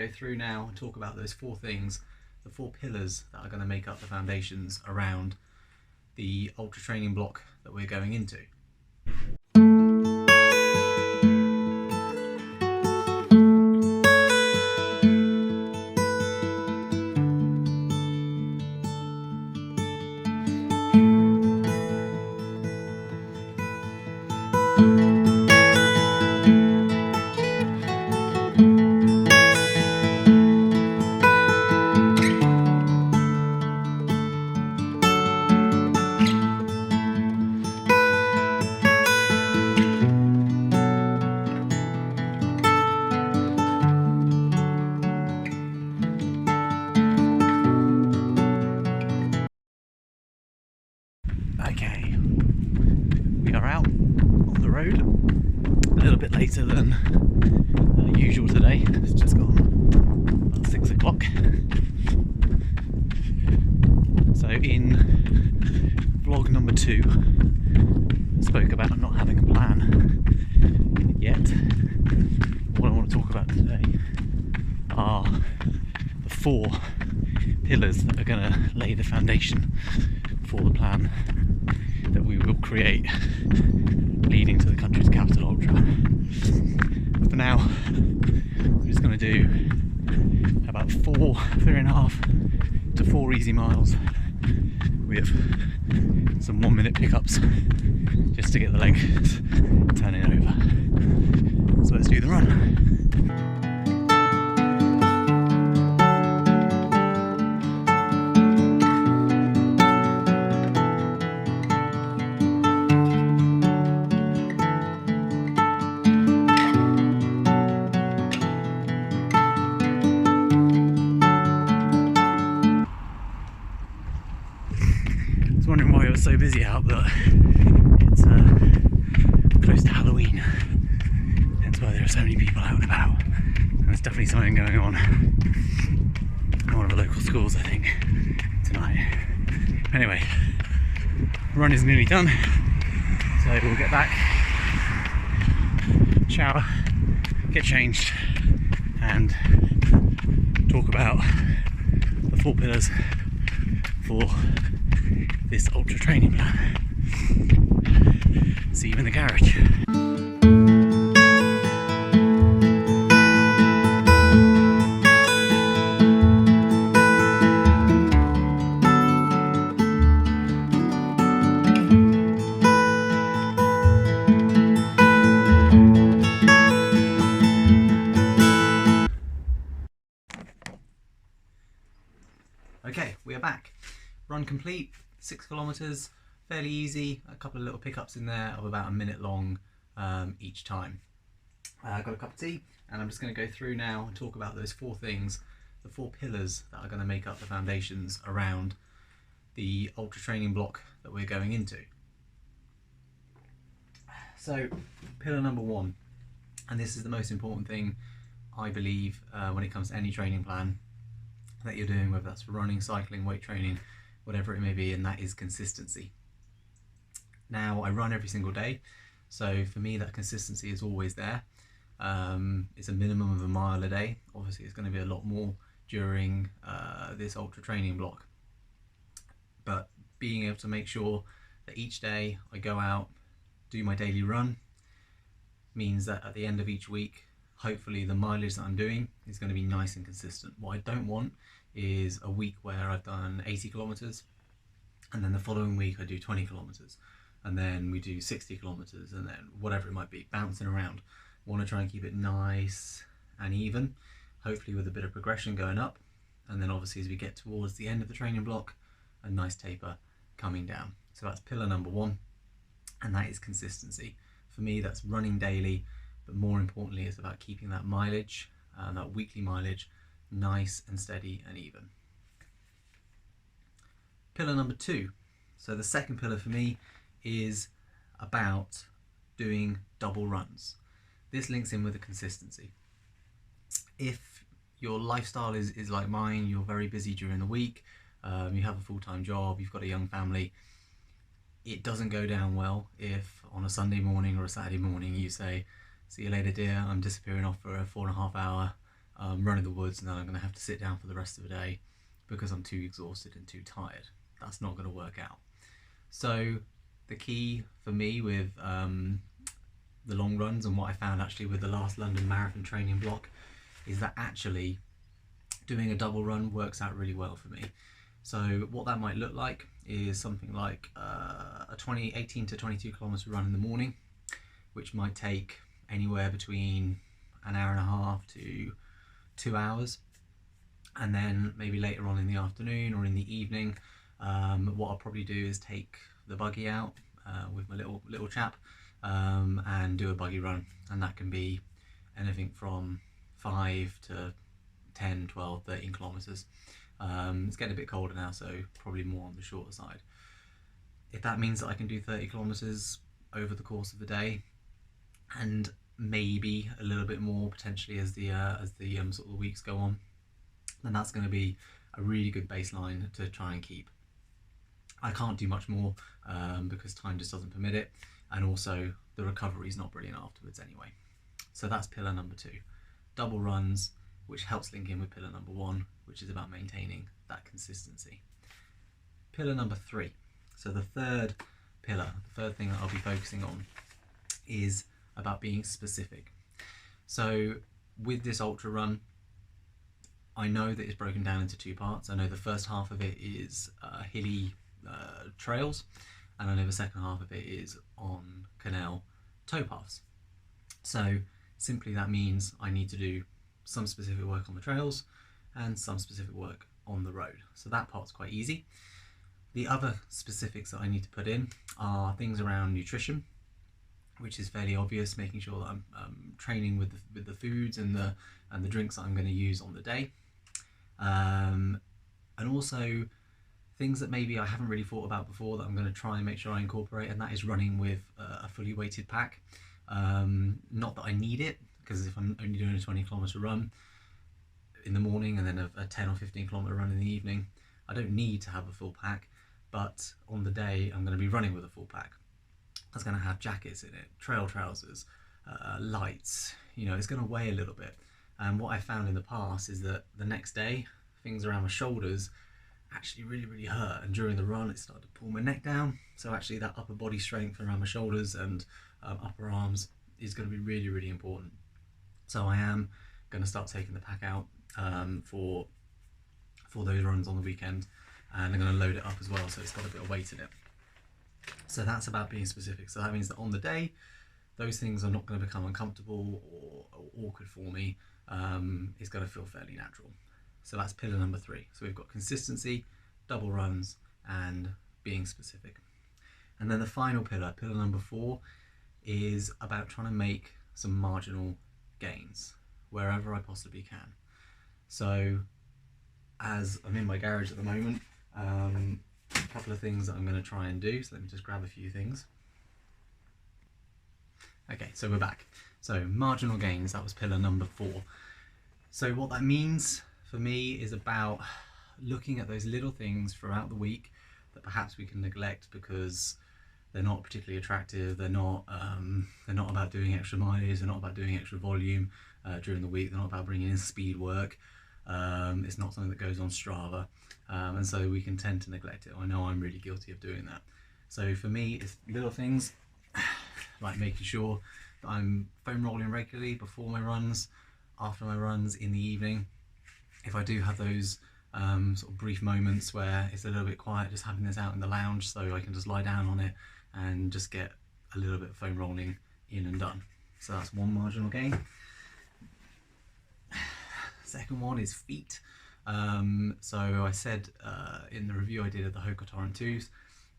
go through now and talk about those four things, the four pillars that are going to make up the foundations around the ultra training block that we're going into. Okay, we are out on the road a little bit later than usual today. It's just gone about 6 o'clock. So in vlog number 2, I spoke about not having a plan yet. What I want to talk about today are the 4 pillars that are going to lay the foundation for the plan that we will create leading to the country's capital ultra. For now, we're just going to do about 3.5 to 4 easy miles with some 1-minute pickups just to get the legs turning over. So let's do the run. Wondering why it was so busy out, but it's close to Halloween, hence why there are so many people out and about. And there's definitely something going on in one of the local schools, I think, tonight. Anyway, run is nearly done, so we'll get back, shower, get changed, and talk about the 4 pillars for this ultra training plan. See you in the garage. Okay, we are back. Run complete. 6 kilometers, fairly easy, a couple of little pickups in there of about a minute long each time. I've got a cup of tea and I'm just going to go through now and talk about those 4 things, the 4 pillars that are going to make up the foundations around the ultra training block that we're going into. So pillar number 1, and this is the most important thing I believe when it comes to any training plan that you're doing, whether that's running, cycling, weight training, whatever it may be, and that is consistency. Now, I run every single day, so for me that consistency is always there. It's a minimum of a mile a day. Obviously it's going to be a lot more during this ultra training block, but being able to make sure that each day I go out, do my daily run, means that at the end of each week, hopefully the mileage that I'm doing is going to be nice and consistent. What I don't want is a week where I've done 80 kilometers and then the following week I do 20 kilometers and then we do 60 kilometers and then whatever it might be, bouncing around. I want to try and keep it nice and even, hopefully with a bit of progression going up, and then obviously as we get towards the end of the training block, a nice taper coming down. So that's pillar number 1, and that is consistency. For me that's running daily, but more importantly it's about keeping that mileage, that weekly mileage, nice and steady and even. Pillar number 2. So the second pillar for me is about doing double runs. This links in with the consistency. If your lifestyle is like mine, you're very busy during the week, you have a full-time job, you've got a young family, it doesn't go down well if on a Sunday morning or a Saturday morning you say, "See you later dear, I'm disappearing off for a 4.5 hour run in the woods, and then I'm going to have to sit down for the rest of the day because I'm too exhausted and too tired. That's not going to work out. So the key for me with the long runs, and what I found actually with the last London Marathon training block, is that actually doing a double run works out really well for me. So what that might look like is something like a 18 to 22 kilometer run in the morning, which might take anywhere between an hour and a half to 2 hours. And then maybe later on in the afternoon or in the evening, what I'll probably do is take the buggy out with my little chap and do a buggy run. And that can be anything from 5 to 10, 12, 13 kilometers. It's getting a bit colder now, so probably more on the shorter side. If that means that I can do 30 kilometers over the course of the day, and maybe a little bit more potentially as the sort of the weeks go on, then that's going to be a really good baseline to try and keep. I can't do much more because time just doesn't permit it, and also the recovery is not brilliant afterwards anyway. So that's pillar number 2, double runs, which helps link in with pillar number 1, which is about maintaining that consistency. Pillar number 3, so the third pillar, the third thing that I'll be focusing on, is about being specific. So with this ultra run, I know that it's broken down into 2 parts. I know the first half of it is hilly trails, and I know the second half of it is on canal towpaths. So simply that means I need to do some specific work on the trails and some specific work on the road. So that part's quite easy. The other specifics that I need to put in are things around nutrition, which is fairly obvious, making sure that I'm training with the foods and the drinks that I'm going to use on the day, and also things that maybe I haven't really thought about before that I'm going to try and make sure I incorporate, and that is running with a fully weighted pack. Not that I need it, because if I'm only doing a 20 kilometer run in the morning and then a 10 or 15 kilometer run in the evening, I don't need to have a full pack. But on the day I'm going to be running with a full pack. That's going to have jackets in it, trail trousers, lights, it's going to weigh a little bit. And what I found in the past is that the next day, things around my shoulders actually really, really hurt. And during the run, it started to pull my neck down. So actually that upper body strength around my shoulders and upper arms is going to be really, really important. So I am going to start taking the pack out for those runs on the weekend, and I'm going to load it up as well, so it's got a bit of weight in it. So that's about being specific. So that means that on the day, those things are not going to become uncomfortable or awkward for me. It's going to feel fairly natural. So that's pillar number 3. So we've got consistency, double runs, and being specific. And then the final pillar, pillar number 4, is about trying to make some marginal gains wherever I possibly can. So as I'm in my garage at the moment, a couple of things that I'm going to try and do. So let me just grab a few things. Okay, so we're back. So marginal gains, that was pillar number 4. So what that means for me is about looking at those little things throughout the week that perhaps we can neglect because they're not particularly attractive. They're not about doing extra mileage. They're not about doing extra volume during the week. They're not about bringing in speed work. It's not something that goes on Strava, and so we can tend to neglect it. I know I'm really guilty of doing that. So for me, it's little things like making sure that I'm foam rolling regularly before my runs, after my runs, in the evening. If I do have those sort of brief moments where it's a little bit quiet, just having this out in the lounge so I can just lie down on it and just get a little bit of foam rolling in and done. So that's one marginal gain. Second one is feet. So I said in the review I did of the Hoka Torrent 2s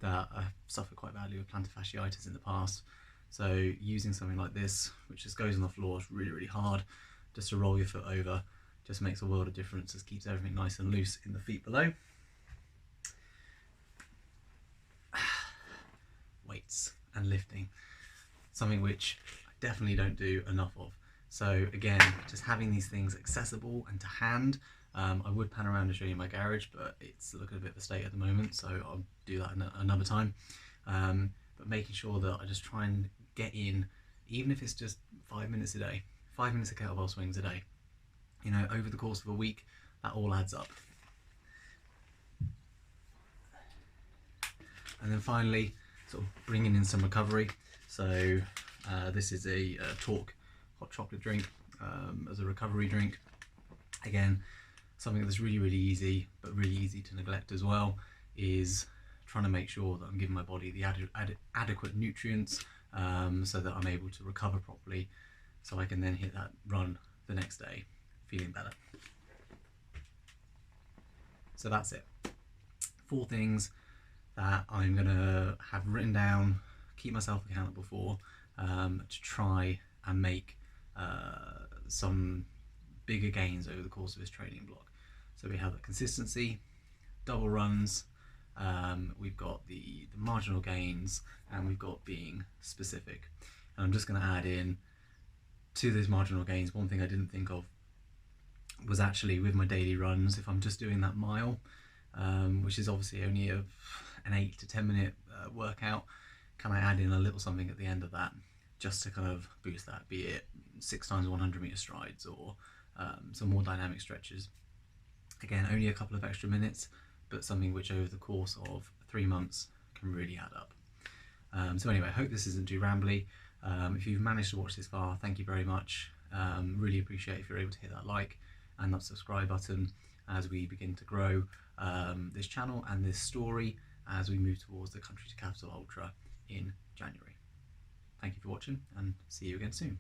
that I suffered quite badly with plantar fasciitis in the past. So using something like this, which just goes on the floor, is really, really hard, just to roll your foot over, just makes a world of difference. Just keeps everything nice and loose in the feet below. Weights and lifting, something which I definitely don't do enough of. So again, just having these things accessible and to hand. I would pan around and show you my garage, but it's looking a bit of a state at the moment, so I'll do that another time. But making sure that I just try and get in, even if it's just 5 minutes a day, 5 minutes of kettlebell swings a day. you know, over the course of a week, that all adds up. And then finally, sort of bringing in some recovery. So this is a Tork hot chocolate drink as a recovery drink. Again, something that's really, really easy, but really easy to neglect as well, is trying to make sure that I'm giving my body the adequate nutrients so that I'm able to recover properly, so I can then hit that run the next day feeling better. So that's it. 4 things that I'm gonna have written down, keep myself accountable for, to try and make some bigger gains over the course of this training block. So we have the consistency, double runs, we've got the marginal gains, and we've got being specific. And I'm just going to add in to those marginal gains, one thing I didn't think of was actually with my daily runs, if I'm just doing that mile, which is obviously only an 8 to 10 minute workout, can I add in a little something at the end of that just to kind of boost that, be it 6 times 100 meter strides or some more dynamic stretches. Again, only a couple of extra minutes, but something which over the course of 3 months can really add up. So anyway, I hope this isn't too rambly. If you've managed to watch this far, thank you very much. Really appreciate if you're able to hit that like and that subscribe button as we begin to grow this channel and this story as we move towards the Country to Capital Ultra in January. Thank you for watching, and see you again soon.